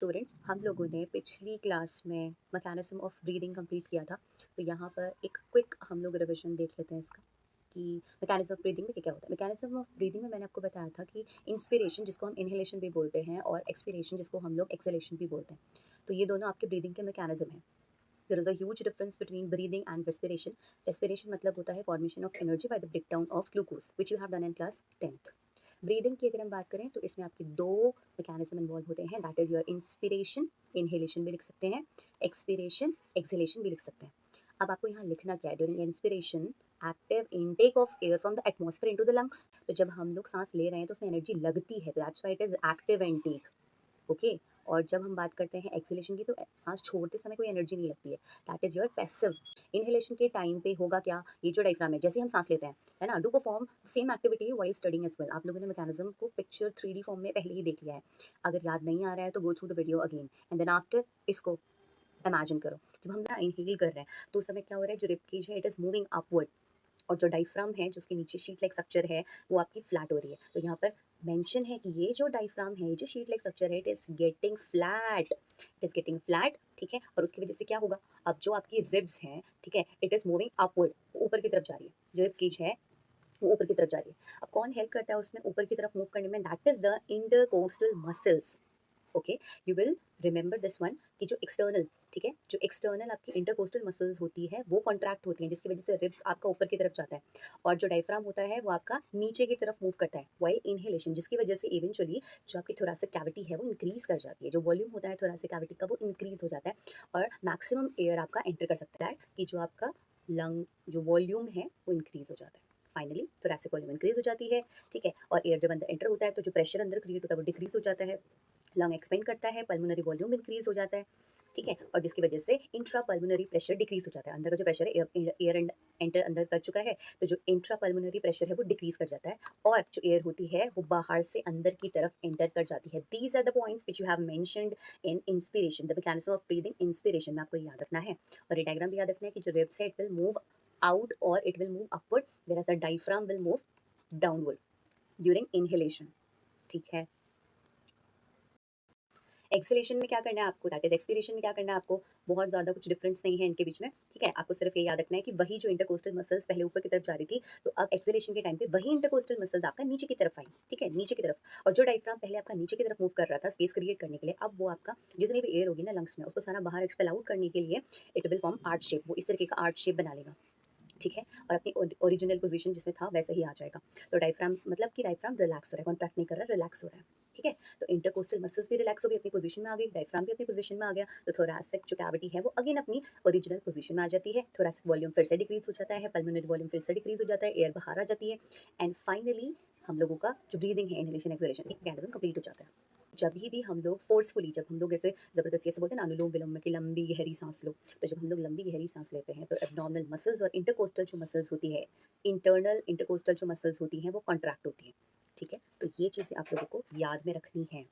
Students, हम लोगों ने पिछली क्लास में मैकेनिज्म ऑफ ब्रीदिंग कंप्लीट किया था। तो यहाँ पर एक क्विक हम लोग रिवीजन देख लेते हैं इसका कि मैकेनिज्म ऑफ ब्रीदिंग में क्या क्या होता है। मैकेनिज्म ऑफ ब्रीदिंग में मैंने आपको बताया था कि इंस्पिरेशन जिसको हम इनहेलेशन भी बोलते हैं और एक्सपिरेशन जिसको हम लोग एक्सहेलेशन भी बोलते हैं। तो ये दोनों आपके ब्रीदिंग के मैकेनिज्म हैं। There is a huge difference between breathing and respiration. Respiration मतलब होता है formation of energy by the breakdown of glucose which you have done in class 10th। Breathing की अगर हम बात करें तो इसमें आपके दो मैकेनिज्म इन्वॉल्व होते हैं, that is your inspiration, inhalation भी लिख सकते हैं, एक्सपिरेशन, एक्सहेलेशन भी लिख सकते हैं। अब आपको यहाँ लिखना क्या है, during inspiration active intake of air from the atmosphere into the lungs. तो जब हम लोग सांस ले रहे हैं तो उसमें एनर्जी लगती है, तो that's why it is active intake. Okay. और जब हम बात करते हैं एक्सहेलेशन की तो सांस छोड़ते समय कोई एनर्जी नहीं लगती है, that is your passive. Inhalation के टाइम पे होगा क्या, ये जो डायफ्राम है जैसे हम सांस लेते हैं, है ना, do perform same activity while studying as well. आप लोगों ने मैकेनिज्म को पिक्चर 3D फॉर्म में पहले ही देख लिया है। अगर याद नहीं आ रहा है तो go through the video again and then after इसको इमेजिन करो। जब हम ना इनहेल कर रहे हैं तो उस समय क्या हो रहा है, जो रिब केज है इट इज मूविंग अपवर्ड, और जो डायफ्राम है जो उसके नीचे शीट लाइक स्ट्रक्चर है वो आपकी फ्लैट हो रही है। तो यहाँ पर मेंशन है कि ये जो डायफ्राम है, ये जो शीट लाइक स्ट्रक्चर है, it is getting flat, it is getting flat. ठीक है, और उसकी वजह से क्या होगा, अब जो आपकी रिब्स हैं, ठीक है, इट इज मूविंग अपवर्ड, ऊपर की तरफ जा रही है, जो रिब केज है वो ऊपर की तरफ जा रही है। अब कौन हेल्प करता है उसमें ऊपर की तरफ मूव करने में, that is the intercostal muscles. Okay, you will remember this one कि जो एक्सटर्नल, ठीक है, जो एक्सटर्नल आपकी इंटरकोस्टल मसल्स होती है वो कॉन्ट्रैक्ट होती हैं, जिसकी वजह से रिब्स आपका ऊपर की तरफ जाता है, और जो डायफ्राम होता है वो आपका नीचे की तरफ मूव करता है व्हाइल इनहेलेशन, जिसकी वजह से इवेंचुअली जो आपकी थोरैसिक कैविटी है वो इंक्रीज कर जाती है, जो वॉल्यूम होता है थोरैसिक कैविटी का वो इंक्रीज हो जाता है, और मैक्सिमम एयर आपका एंटर कर सकता है कि जो आपका लंग जो वॉल्यूम है वो इंक्रीज हो जाता है। फाइनली थोरैसिक वॉल्यूम इंक्रीज हो जाती है। ठीक है, और एयर जब अंदर एंटर होता है तो जो प्रेशर अंदर क्रिएट होता है वो डिक्रीज हो जाता है, लंग एक्सपेंड करता है, पल्मोनरी वॉल्यूम इंक्रीज हो जाता है। ठीक है, और जिसकी वजह से इंट्रा पल्मोनरी प्रेशर डिक्रीज हो जाता है, अंदर का जो प्रेशर है एयर एंटर अंदर कर चुका है तो जो इंट्रा पल्मोनरी प्रेशर है वो डिक्रीज कर जाता है, और जो एयर होती है वो बाहर से अंदर की तरफ एंटर कर जाती है। These are the points which you have mentioned in inspiration, the mechanism of breathing inspiration में आपको याद रखना है। और ये डायग्राम भी याद रखना है कि जो रिब्स है इट विल मूव आउट और it will move upward, whereas the diaphragm will move downward during inhalation। ठीक है, एक्सलेशन में क्या करना है आपको, दैट इज एक्सपीरेशन में क्या करना है आपको, बहुत ज़्यादा कुछ डिफरेंस नहीं है इनके बीच में। ठीक है, आपको सिर्फ ये याद रखना है कि वही जो इंटरकोस्टल मसल्स पहले ऊपर की तरफ जा रही थी, तो अब एक्सलेशन के टाइम पे वही इंटरकोस्टल मसल्स आपका नीचे की तरफ आई। ठीक है, नीचे की तरफ, और जो डायफ्राम पहले आपका नीचे की तरफ मूव कर रहा था स्पेस क्रिएट करने के लिए, अब वो आपका जितनी भी एयर होगी ना लंग्स में उसको सारा बाहर एक्सपेल आउट करने के लिए it will form art shape, वो इस तरीके का आर्ट शेप बना लेगा। ठीक है, और अपनी ओरिजिनल पोजीशन जिसमें था वैसे ही आ जाएगा। तो डायफ्राम मतलब कि डायफ्राम रिलैक्स हो रहा है, कॉन्ट्रैक्ट नहीं कर रहा है, रिलैक्स हो रहा है। ठीक है, तो इंटरकोस्टल मसल्स भी रिलैक्स हो गई, अपनी पोजीशन में आ गई, डायफ्राम भी अपनी पोजीशन में आ गया, तो थोरैसिक जो कैविटी है वो अगेन अपनी ओरिजिनल पोजीशन में आ जाती है, थोरैसिक वॉल्यूम फिर से डिक्रीज हो जाता है, पल्मोनरी वॉल्यूम फिर से डिक्रीज हो जाता है, एयर बाहर आ जाती है, एंड फाइनली हम लोगों का जो ब्रीदिंग है, इनहेलेशन एक्सहेलेशन, एक मैकेनिज्म कंप्लीट हो जाता है। जब भी हम लोग फोर्सफुली, जब हम लोग ऐसे ज़बरदस्ती ऐसे बोलते हैं ना अनुलोम विलोम में कि लंबी गहरी सांस लो, तो जब हम लोग लंबी गहरी सांस लेते हैं तो एब्डोमिनल मसल्स और इंटरकोस्टल जो मसल्स होती है, इंटरनल इंटरकोस्टल जो मसल्स होती हैं वो कॉन्ट्रैक्ट होती हैं। ठीक है, तो ये चीज़ें आप लोगों को याद में रखनी है।